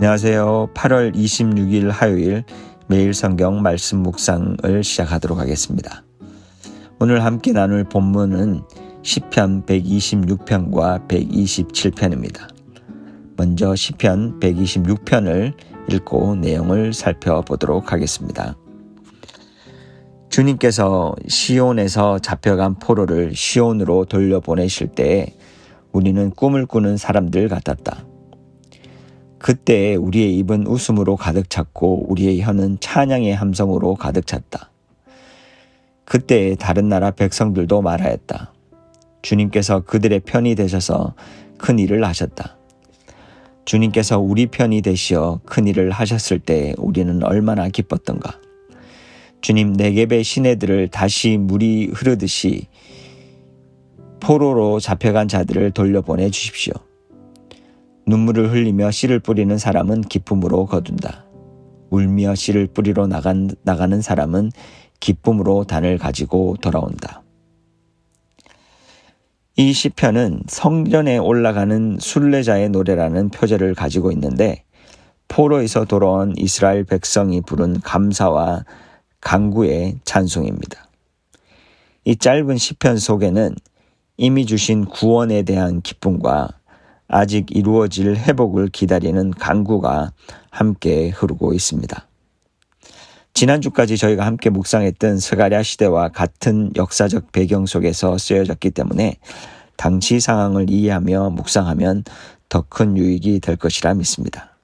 안녕하세요. 8월 26일 화요일 매일 성경 말씀 묵상을 시작하도록 하겠습니다. 오늘 함께 나눌 본문은 시편 126편과 127편입니다. 먼저 시편 126편을 읽고 내용을 살펴보도록 하겠습니다. 주님께서 시온에서 잡혀간 포로를 시온으로 돌려보내실 때에 우리는 꿈을 꾸는 사람들 같았다. 그때 우리의 입은 웃음으로 가득 찼고 우리의 혀는 찬양의 함성으로 가득 찼다. 그때 다른 나라 백성들도 말하였다. 주님께서 그들의 편이 되셔서 큰 일을 하셨다. 주님께서 우리 편이 되시어 큰 일을 하셨을 때 우리는 얼마나 기뻤던가. 주님, 네겝의 시내들을 다시 물이 흐르듯이 포로로 잡혀간 자들을 돌려보내 주십시오. 눈물을 흘리며 씨를 뿌리는 사람은 기쁨으로 거둔다. 울며 씨를 뿌리러 나가는 사람은 기쁨으로 단을 가지고 돌아온다. 이 시편은 성전에 올라가는 순례자의 노래라는 표제를 가지고 있는데 포로에서 돌아온 이스라엘 백성이 부른 감사와 간구의 찬송입니다. 이 짧은 시편 속에는 이미 주신 구원에 대한 기쁨과 아직 이루어질 회복을 기다리는 간구가 함께 흐르고 있습니다. 지난주까지 저희가 함께 묵상했던 스가랴 시대와 같은 역사적 배경 속에서 쓰여졌기 때문에 당시 상황을 이해하며 묵상하면 더 큰 유익이 될 것이라 믿습니다.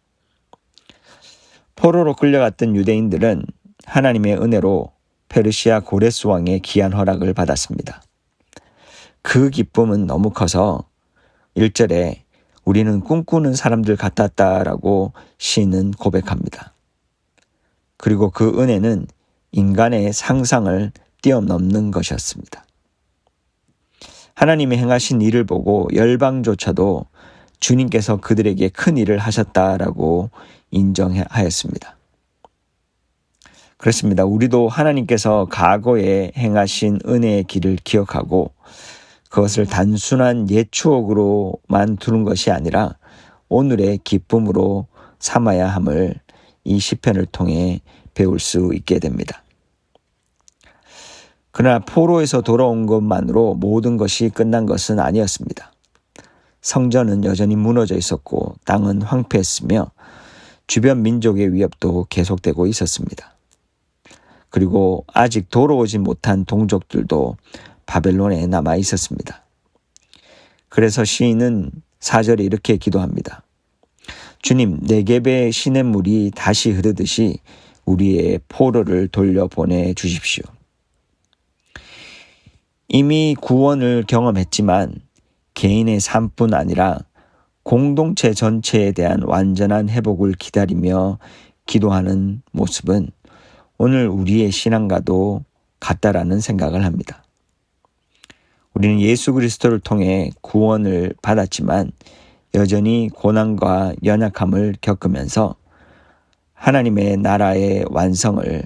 포로로 끌려갔던 유대인들은 하나님의 은혜로 페르시아 고레스 왕의 귀한 허락을 받았습니다. 그 기쁨은 너무 커서 1절에 우리는 꿈꾸는 사람들 같았다라고 시인은 고백합니다. 그리고 그 은혜는 인간의 상상을 뛰어넘는 것이었습니다. 하나님이 행하신 일을 보고 열방조차도 주님께서 그들에게 큰 일을 하셨다라고 인정하였습니다. 그렇습니다. 우리도 하나님께서 과거에 행하신 은혜의 길을 기억하고 그것을 단순한 옛 추억으로만 두는 것이 아니라 오늘의 기쁨으로 삼아야 함을 이 시편을 통해 배울 수 있게 됩니다. 그러나 포로에서 돌아온 것만으로 모든 것이 끝난 것은 아니었습니다. 성전은 여전히 무너져 있었고 땅은 황폐했으며 주변 민족의 위협도 계속되고 있었습니다. 그리고 아직 돌아오지 못한 동족들도 바벨론에 남아 있었습니다. 그래서 시인은 4절에 이렇게 기도합니다. 주님, 네겝의 시냇물이 다시 흐르듯이 우리의 포로를 돌려보내 주십시오. 이미 구원을 경험했지만 개인의 삶뿐 아니라 공동체 전체에 대한 완전한 회복을 기다리며 기도하는 모습은 오늘 우리의 신앙과도 같다라는 생각을 합니다. 우리는 예수 그리스도를 통해 구원을 받았지만 여전히 고난과 연약함을 겪으면서 하나님의 나라의 완성을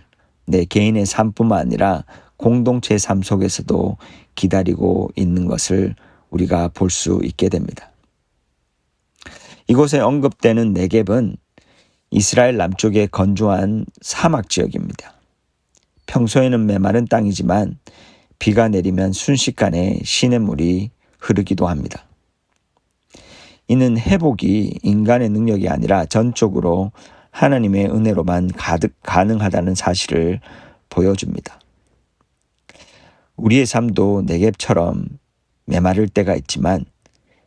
내 개인의 삶뿐만 아니라 공동체의 삶 속에서도 기다리고 있는 것을 우리가 볼 수 있게 됩니다. 이곳에 언급되는 네겝은 이스라엘 남쪽의 건조한 사막 지역입니다. 평소에는 메마른 땅이지만 비가 내리면 순식간에 시냇물이 흐르기도 합니다. 이는 회복이 인간의 능력이 아니라 전적으로 하나님의 은혜로만 가능하다는 사실을 보여줍니다. 우리의 삶도 네겝처럼 메마를 때가 있지만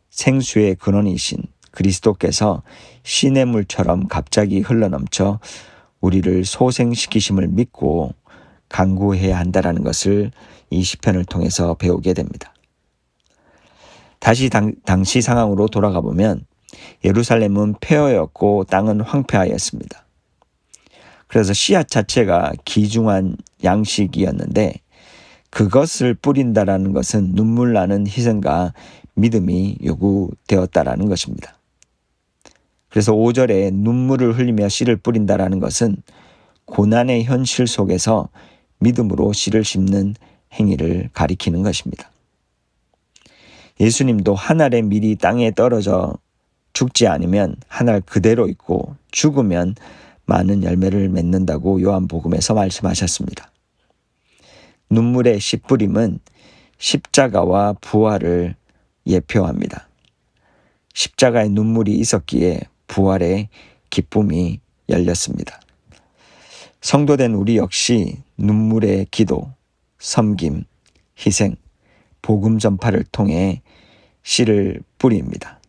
생수의 근원이신 그리스도께서 시냇물처럼 갑자기 흘러넘쳐 우리를 소생시키심을 믿고 간구해야 한다는 것을 이 시편을 통해서 배우게 됩니다. 다시 당시 상황으로 돌아가 보면 예루살렘은 폐허였고 땅은 황폐하였습니다. 그래서 씨앗 자체가 귀중한 양식이었는데 그것을 뿌린다라는 것은 눈물 나는 희생과 믿음이 요구되었다라는 것입니다. 그래서 5절에 눈물을 흘리며 씨를 뿌린다라는 것은 고난의 현실 속에서 믿음으로 씨를 심는 행위를 가리키는 것입니다. 예수님도 한 알의 밀이 땅에 떨어져 죽지 않으면 한 알 그대로 있고 죽으면 많은 열매를 맺는다고 요한복음에서 말씀하셨습니다. 눈물의 씨 뿌림은 십자가와 부활을 예표합니다. 십자가의 눈물이 있었기에 부활의 기쁨이 열렸습니다. 성도된 우리 역시 눈물의 기도, 섬김, 희생, 복음 전파를 통해 씨를 뿌립니다.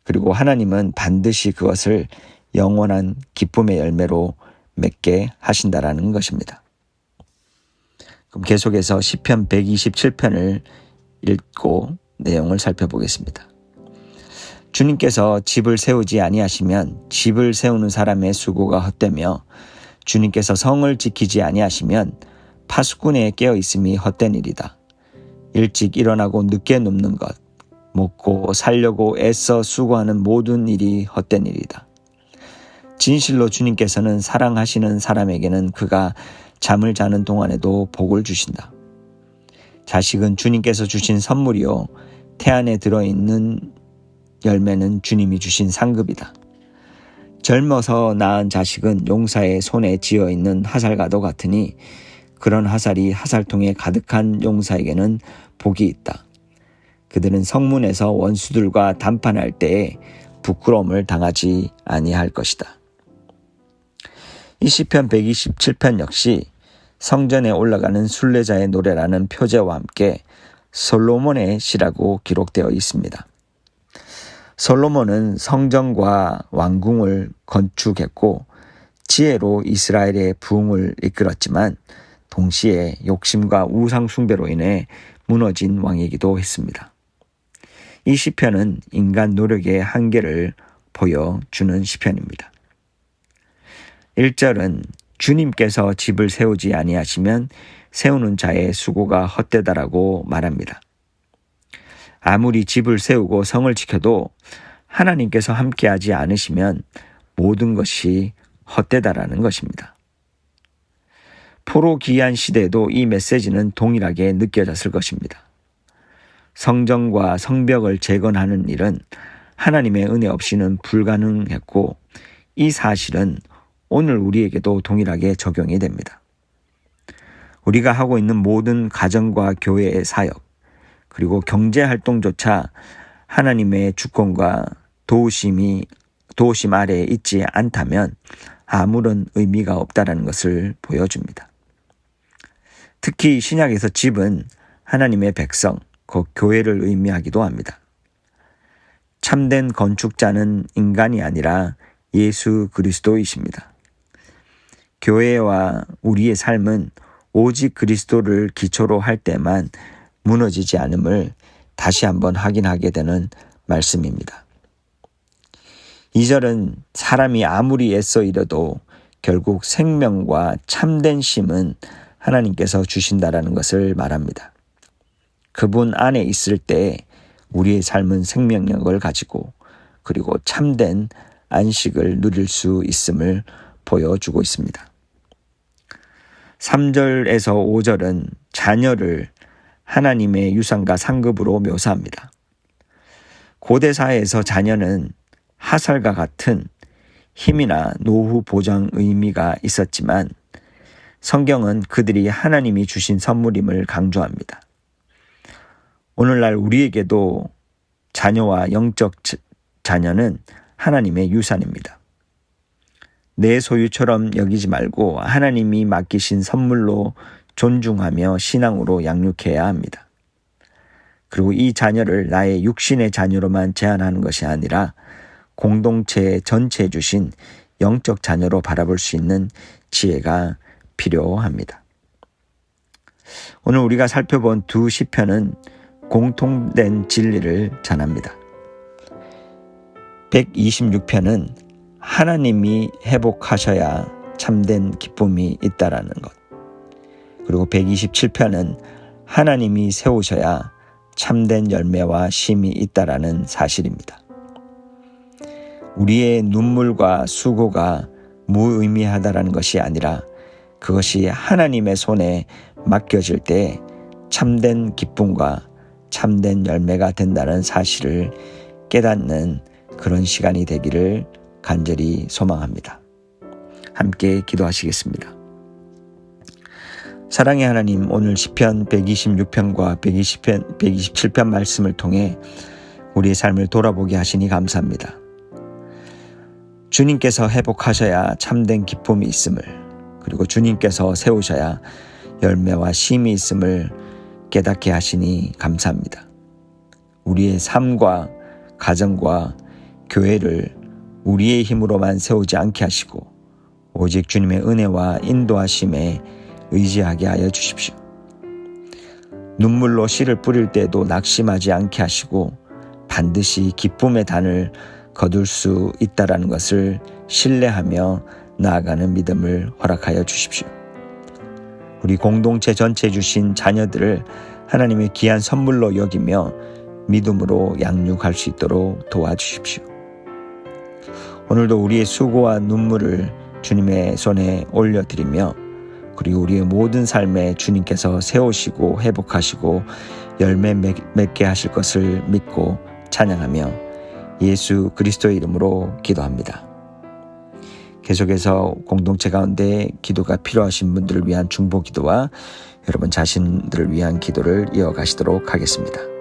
그리고 하나님은 반드시 그것을 영원한 기쁨의 열매로 맺게 하신다라는 것입니다. 그럼 계속해서 시편 127편을 읽고 내용을 살펴보겠습니다. 주님께서 집을 세우지 아니하시면 집을 세우는 사람의 수고가 헛되며 주님께서 성을 지키지 아니하시면 파수꾼의 깨어 있음이 헛된 일이다. 일찍 일어나고 늦게 눕는 것, 먹고 살려고 애써 수고하는 모든 일이 헛된 일이다. 진실로 주님께서는 사랑하시는 사람에게는 그가 잠을 자는 동안에도 복을 주신다. 자식은 주님께서 주신 선물이요 태안에 들어있는 열매는 주님이 주신 상급이다. 젊어서 낳은 자식은 용사의 손에 쥐어있는 화살과도 같으니 그런 화살이 화살통에 가득한 용사에게는 복이 있다. 그들은 성문에서 원수들과 담판할 때에 부끄러움을 당하지 아니할 것이다. 이 시편 127편 역시 성전에 올라가는 순례자의 노래라는 표제와 함께 솔로몬의 시라고 기록되어 있습니다. 솔로몬은 성전과 왕궁을 건축했고 지혜로 이스라엘의 부흥을 이끌었지만 동시에 욕심과 우상 숭배로 인해 무너진 왕이기도 했습니다. 이 시편은 인간 노력의 한계를 보여주는 시편입니다. 1절은 주님께서 집을 세우지 아니하시면 세우는 자의 수고가 헛되다라고 말합니다. 아무리 집을 세우고 성을 지켜도 하나님께서 함께하지 않으시면 모든 것이 헛되다라는 것입니다. 포로기한 시대에도 이 메시지는 동일하게 느껴졌을 것입니다. 성전과 성벽을 재건하는 일은 하나님의 은혜 없이는 불가능했고 이 사실은 오늘 우리에게도 동일하게 적용이 됩니다. 우리가 하고 있는 모든 가정과 교회의 사역, 그리고 경제활동조차 하나님의 주권과 도우심 아래에 있지 않다면 아무런 의미가 없다는 것을 보여줍니다. 특히 신약에서 집은 하나님의 백성, 곧 교회를 의미하기도 합니다. 참된 건축자는 인간이 아니라 예수 그리스도이십니다. 교회와 우리의 삶은 오직 그리스도를 기초로 할 때만 무너지지 않음을 다시 한번 확인하게 되는 말씀입니다. 2절은 사람이 아무리 애써 이뤄도 결국 생명과 참된 쉼은 하나님께서 주신다라는 것을 말합니다. 그분 안에 있을 때 우리의 삶은 생명력을 가지고 그리고 참된 안식을 누릴 수 있음을 보여주고 있습니다. 3절에서 5절은 자녀를 하나님의 유산과 상급으로 묘사합니다. 고대 사회에서 자녀는 화살과 같은 힘이나 노후 보장 의미가 있었지만 성경은 그들이 하나님이 주신 선물임을 강조합니다. 오늘날 우리에게도 자녀와 영적 자녀는 하나님의 유산입니다. 내 소유처럼 여기지 말고 하나님이 맡기신 선물로 존중하며 신앙으로 양육해야 합니다. 그리고 이 자녀를 나의 육신의 자녀로만 제한하는 것이 아니라 공동체 전체에 주신 영적 자녀로 바라볼 수 있는 지혜가 필요합니다. 오늘 우리가 살펴본 두 시편은 공통된 진리를 전합니다. 126편은 하나님이 회복하셔야 참된 기쁨이 있다라는 것. 그리고 127편은 하나님이 세우셔야 참된 열매와 쉼이 있다라는 사실입니다. 우리의 눈물과 수고가 무의미하다라는 것이 아니라 그것이 하나님의 손에 맡겨질 때 참된 기쁨과 참된 열매가 된다는 사실을 깨닫는 그런 시간이 되기를 간절히 소망합니다. 함께 기도하시겠습니다. 사랑의 하나님, 오늘 시편 126편과 127편 말씀을 통해 우리의 삶을 돌아보게 하시니 감사합니다. 주님께서 회복하셔야 참된 기쁨이 있음을, 그리고 주님께서 세우셔야 열매와 쉼이 있음을 깨닫게 하시니 감사합니다. 우리의 삶과 가정과 교회를 우리의 힘으로만 세우지 않게 하시고 오직 주님의 은혜와 인도하심에 의지하게 하여 주십시오. 눈물로 씨를 뿌릴 때도 낙심하지 않게 하시고 반드시 기쁨의 단을 거둘 수 있다라는 것을 신뢰하며 나아가는 믿음을 허락하여 주십시오. 우리 공동체 전체에 주신 자녀들을 하나님의 귀한 선물로 여기며 믿음으로 양육할 수 있도록 도와주십시오. 오늘도 우리의 수고와 눈물을 주님의 손에 올려드리며 그리고 우리의 모든 삶에 주님께서 세우시고 회복하시고 열매 맺게 하실 것을 믿고 찬양하며 예수 그리스도의 이름으로 기도합니다. 계속해서 공동체 가운데 기도가 필요하신 분들을 위한 중보 기도와 여러분 자신들을 위한 기도를 이어가시도록 하겠습니다.